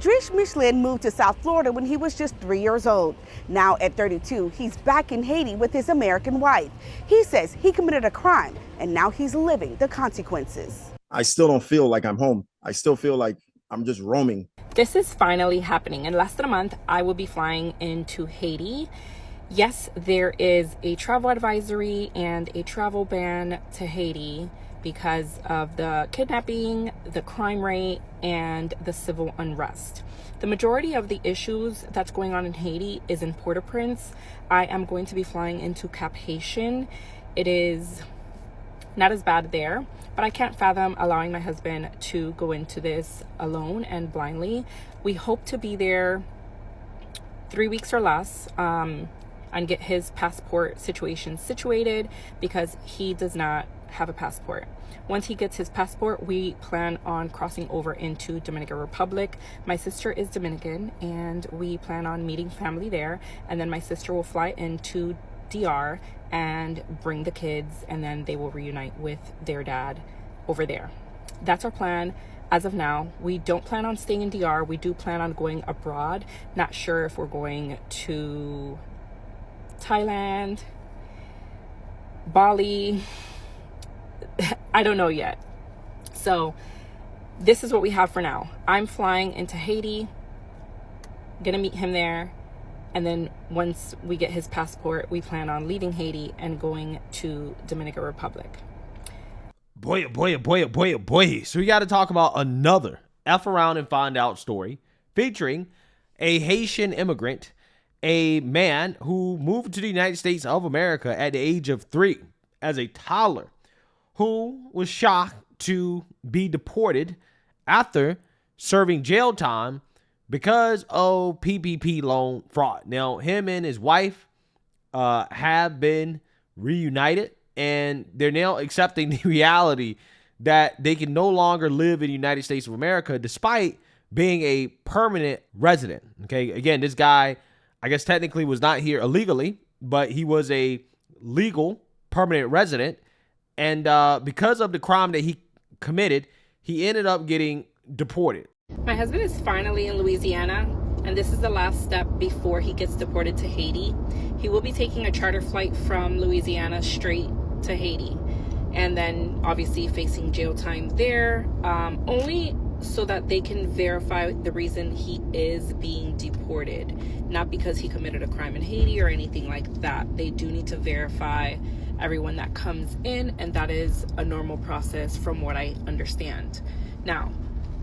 Edrisse Michelin moved to South Florida when he was just 3 years old. Now at 32, he's back in Haiti with his American wife. He says he committed a crime and now he's living the consequences. I still don't feel like I'm home. I still feel like I'm just roaming. This is finally happening. In less than a month, I will be flying into Haiti. Yes, there is a travel advisory and a travel ban to Haiti because of the kidnapping, the crime rate, and the civil unrest. The majority of the issues that's going on in Haiti is in Port-au-Prince. I am going to be flying into Cap Haitian. It is not as bad there, but I can't fathom allowing my husband to go into this alone and blindly. We hope to be there 3 weeks or less and get his passport situation situated because he does not have a passport. Once he gets his passport, we plan on crossing over into Dominican Republic. My sister is Dominican and we plan on meeting family there, and then my sister will fly into DR and bring the kids, and then they will reunite with their dad over there. That's our plan as of now. We don't plan on staying in DR. We do plan on going abroad. Not sure if we're going to Thailand, Bali, I don't know yet. So this is what we have for now. I'm flying into Haiti, gonna meet him there, and then once we get his passport, we plan on leaving Haiti and going to Dominican Republic. Boy. So we got to talk about another F around and find out story featuring a Haitian immigrant, a man who moved to the United States of America at the age of 3 as a toddler, who was shocked to be deported after serving jail time because of PPP loan fraud. Now, him and his wife have been reunited, and they're now accepting the reality that they can no longer live in the United States of America despite being a permanent resident. Okay, again, this guy, I guess technically was not here illegally, but he was a legal permanent resident. And because of the crime that he committed, he ended up getting deported. My husband is finally in Louisiana, and this is the last step before he gets deported to Haiti. He will be taking a charter flight from Louisiana straight to Haiti, and then obviously facing jail time there, only so that they can verify the reason he is being deported, not because he committed a crime in Haiti or anything like that. They do need to verify everyone that comes in, and that is a normal process from what I understand. Now,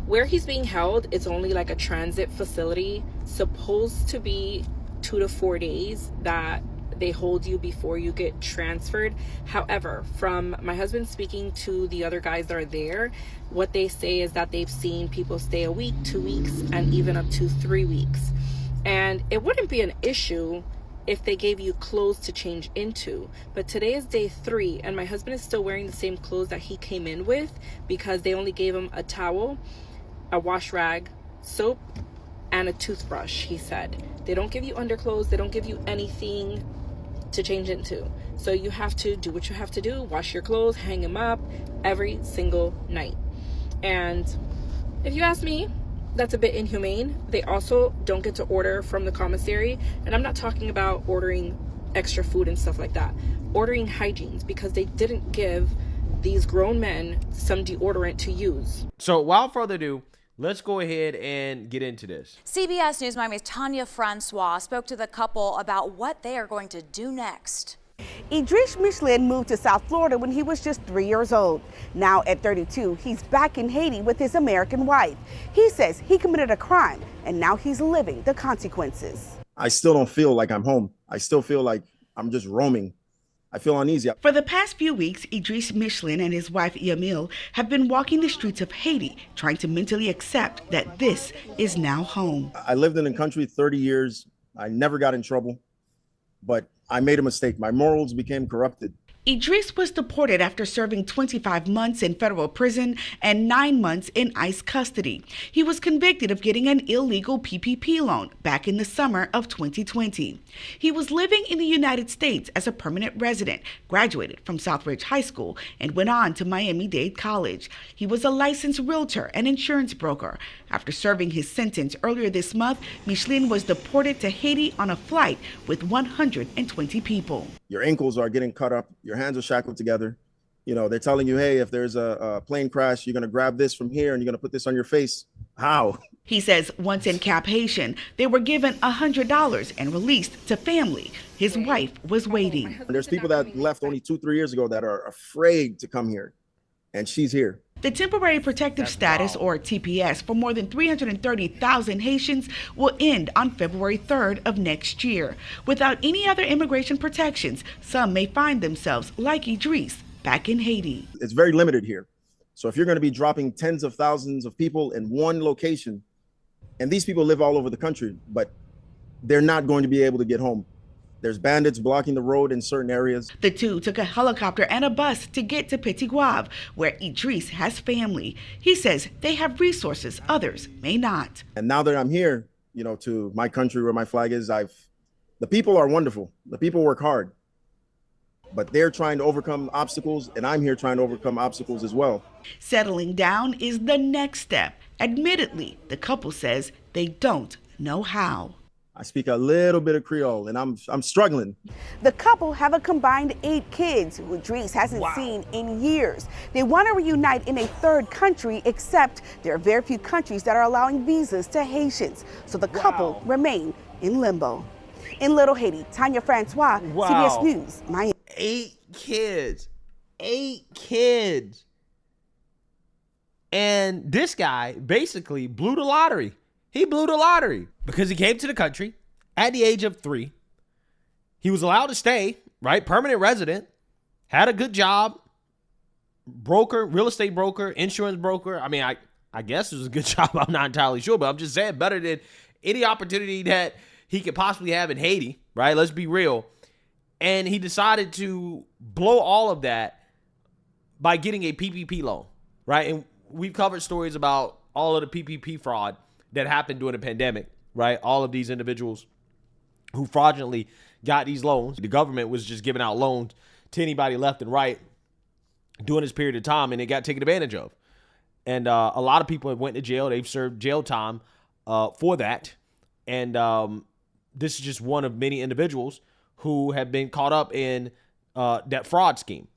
where he's being held, it's only like a transit facility, supposed to be 2 to 4 days that they hold you before you get transferred. However, from my husband speaking to the other guys that are there, what they say is that they've seen people stay a week, 2 weeks, and even up to 3 weeks. And it wouldn't be an issue if they gave you clothes to change into, but today is day 3 and my husband is still wearing the same clothes that he came in with because they only gave him a towel, a wash rag, soap, and a toothbrush. He said they don't give you underclothes, they don't give you anything to change into, so you have to do what you have to do, wash your clothes, hang them up every single night. And if you ask me, that's a bit inhumane. They also don't get to order from the commissary, and I'm not talking about ordering extra food and stuff like that, ordering hygienes, because they didn't give these grown men some deodorant to use. So without further ado, let's go ahead and get into this. CBS News Miami's Tanya Francois spoke to the couple about what they are going to do next. Edrisse Michelin moved to South Florida when he was just 3 years old. Now at 32, he's back in Haiti with his American wife. He says he committed a crime and now he's living the consequences. I still don't feel like I'm home. I still feel like I'm just roaming. I feel uneasy. For the past few weeks, Edrisse Michelin and his wife Yamil have been walking the streets of Haiti, trying to mentally accept that this is now home. I lived in the country 30 years. I never got in trouble, but I made a mistake. My morals became corrupted. Edrisse was deported after serving 25 months in federal prison and 9 months in ICE custody. He was convicted of getting an illegal PPP loan back in the summer of 2020. He was living in the United States as a permanent resident, graduated from Southridge High School, and went on to Miami-Dade College. He was a licensed realtor and insurance broker. After serving his sentence earlier this month, Michelin was deported to Haiti on a flight with 120 people. Your ankles are getting cut up. Your hands are shackled together. You know, they're telling you, hey, if there's a plane crash, you're going to grab this from here and you're going to put this on your face. How? He says once in Cap Haitian, they were given $100 and released to family. His wife was waiting. There's people that left only 2-3 years ago that are afraid to come here, and she's here. The temporary protective status, or TPS, for more than 330,000 Haitians will end on February 3rd of next year. Without any other immigration protections, some may find themselves, like Edrisse, back in Haiti. It's very limited here. So if you're going to be dropping tens of thousands of people in one location, and these people live all over the country, but they're not going to be able to get home. There's bandits blocking the road in certain areas. The two took a helicopter and a bus to get to Petit Guave, where Edrisse has family. He says they have resources others may not. And now that I'm here, you know, to my country where my flag is, the people are wonderful. The people work hard, but they're trying to overcome obstacles, and I'm here trying to overcome obstacles as well. Settling down is the next step. Admittedly, the couple says they don't know how. I speak a little bit of Creole, and I'm struggling. The couple have a combined 8 kids who Edrisse hasn't seen in years. They want to reunite in a third country, except there are very few countries that are allowing visas to Haitians. So the couple remain in limbo. In Little Haiti, Tanya Francois, CBS News, Miami. 8 kids. 8 kids. And this guy basically blew the lottery. He blew the lottery because he came to the country at the age of 3. He was allowed to stay, right? Permanent resident, had a good job, broker, real estate broker, insurance broker. I mean, I guess it was a good job. I'm not entirely sure, but I'm just saying better than any opportunity that he could possibly have in Haiti, right? Let's be real. And he decided to blow all of that by getting a PPP loan, right? And we've covered stories about all of the PPP fraud that happened during the pandemic, right? All of these individuals who fraudulently got these loans. The government was just giving out loans to anybody left and right during this period of time, and it got taken advantage of. And a lot of people have went to jail. They've served jail time for that. And this is just one of many individuals who have been caught up in that fraud scheme.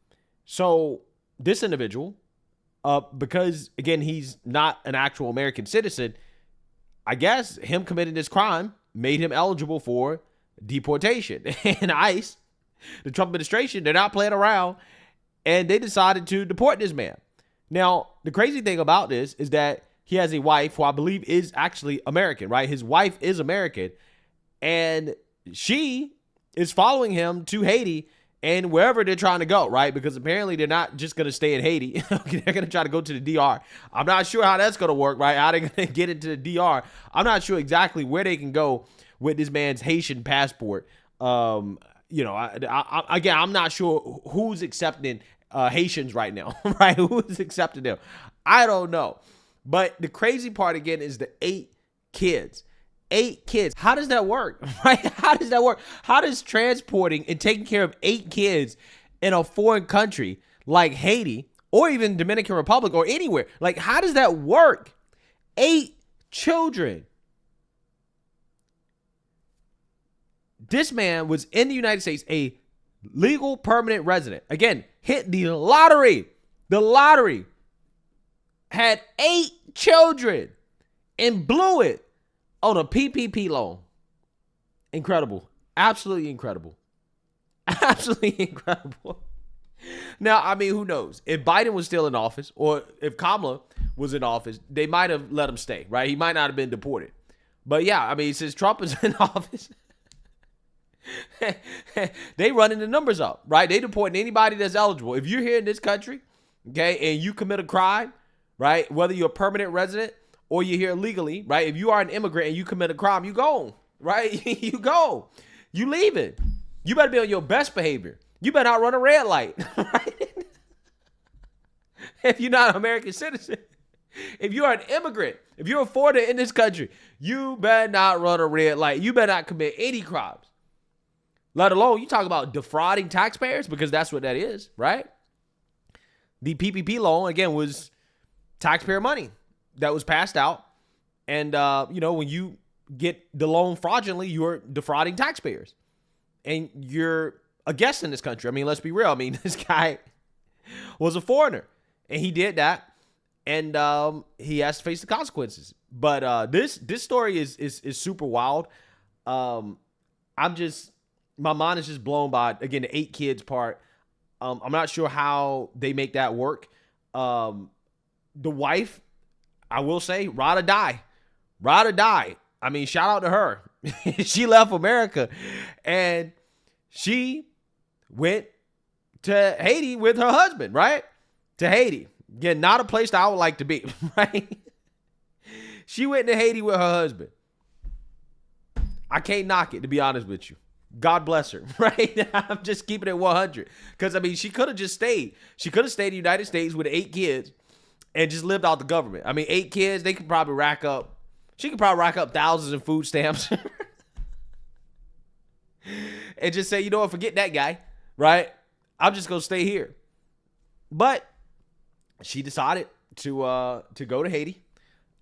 So this individual, because, again, he's not an actual American citizen, I guess him committing this crime made him eligible for deportation. And ICE, the Trump administration, they're not playing around, and they decided to deport this man. Now, the crazy thing about this is that he has a wife who I believe is actually American, right? His wife is American, and she is following him to Haiti and wherever they're trying to go, right? Because apparently they're not just going to stay in Haiti. They're going to try to go to the DR. I'm not sure how that's going to work, right? How they're going to get into the DR. I'm not sure exactly where they can go with this man's Haitian passport. I'm not sure who's accepting Haitians right now, right? Who's accepting them? I don't know. But the crazy part, again, is the 8 kids. 8 kids. How does that work? Right? How does that work? How does transporting and taking care of 8 kids in a foreign country like Haiti or even Dominican Republic or anywhere, like, how does that work? 8 children. This man was in the United States, a legal permanent resident. Again, hit the lottery. The lottery. Had 8 children and blew it on a PPP loan. Incredible. Absolutely incredible. Absolutely incredible. Now, I mean, who knows? If Biden was still in office or if Kamala was in office, they might have let him stay, right? He might not have been deported. But yeah, I mean, since Trump is in office, they running the numbers up, right? They deporting anybody that's eligible. If you're here in this country, okay, and you commit a crime, right, whether you're a permanent resident or you're here legally, right? If you are an immigrant and you commit a crime, you go, right? You go. You leave it. You better be on your best behavior. You better not run a red light, right? If you're not an American citizen, if you're an immigrant, if you're a foreigner in this country, you better not run a red light. You better not commit any crimes. Let alone, you talk about defrauding taxpayers, because that's what that is, right? The PPP loan, again, was taxpayer money that was passed out. And, when you get the loan fraudulently, you're defrauding taxpayers. And you're a guest in this country. I mean, let's be real. I mean, this guy was a foreigner, and he did that. And he has to face the consequences. But this story is super wild. My mind is just blown by, again, the 8 kids part. I'm not sure how they make that work. The wife, I will say, ride or die. Ride or die. I mean, shout out to her. She left America and she went to Haiti with her husband, right? To Haiti. Again, not a place that I would like to be, right? She went to Haiti with her husband. I can't knock it, to be honest with you. God bless her, right? I'm just keeping it 100. Because, I mean, she could have just stayed. She could have stayed in the United States with 8 kids and just lived out the government. I mean, 8 kids, she could probably rack up thousands in food stamps. And just say, you know what, forget that guy, right? I'm just going to stay here. But she decided to go to Haiti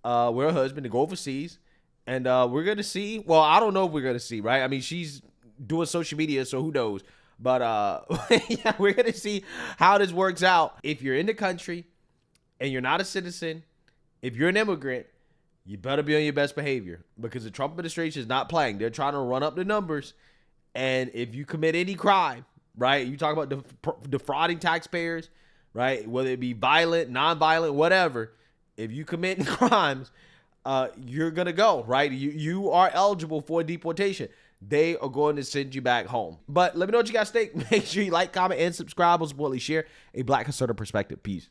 with her husband, to go overseas. And we're going to see, well, I don't know if we're going to see, right? I mean, she's doing social media, so who knows? But yeah, we're going to see how this works out. If you're in the country and you're not a citizen, if you're an immigrant, you better be on your best behavior, because the Trump administration is not playing. They're trying to run up the numbers. And if you commit any crime, right, you talk about defrauding taxpayers, right, whether it be violent, non-violent, whatever, if you commit crimes, you're going to go, right? You are eligible for deportation. They are going to send you back home. But let me know what you guys think. Make sure you like, comment, and subscribe. We'll support, share a Black conservative perspective. Peace.